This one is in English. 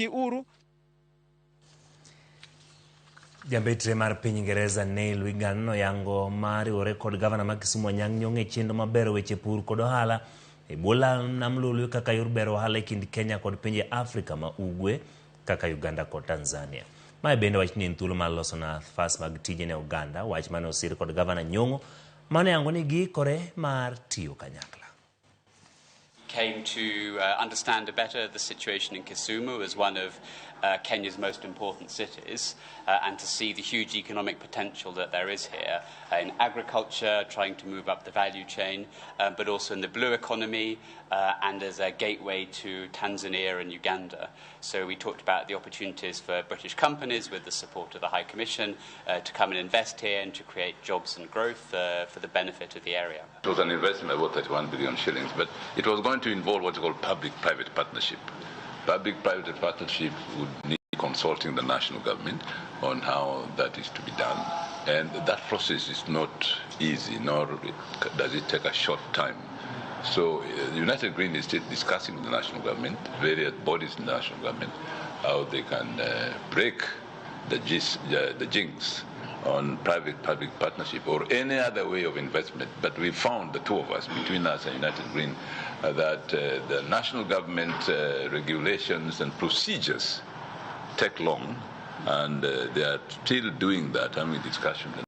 uru. Jambetre mar piny Ingeresa Neil Wigan noyango mariwore kod gavana ma Kisumu nyang'e chenro maber weche pur kod ohala e bwo nam lolwe kaka yor bero ohala e kind Kenya kod pinje Afrika ma ugwe kaka Uganda kod Tanzania. Mae bende wach ni en thuolo mar loso nafas mag tije ne Uganda, wach mane osir kod gavana Nyong'o mane yango ni giikore mar tiyo kanyakla. Came to understand better the situation in Kisumu as one of Kenya's most important cities and to see the huge economic potential that there is here in agriculture, trying to move up the value chain, but also in the blue economy and as a gateway to Tanzania and Uganda. So we talked about the opportunities for British companies with the support of the High Commission to come and invest here and to create jobs and growth for the benefit of the area. It was an investment of about 31 billion shillings, but it was going to involve what is called public-private partnership. Public-private partnership would need consulting the national government on how that is to be done. And that process is not easy, nor does it take a short time. So the United Green is still discussing with the national government, various bodies in the national government, how they can break the jinx on private-public partnership or any other way of investment. But we found, the two of us, between us and United Green, that the national government regulations and procedures take long, and they are still doing that, having discussions.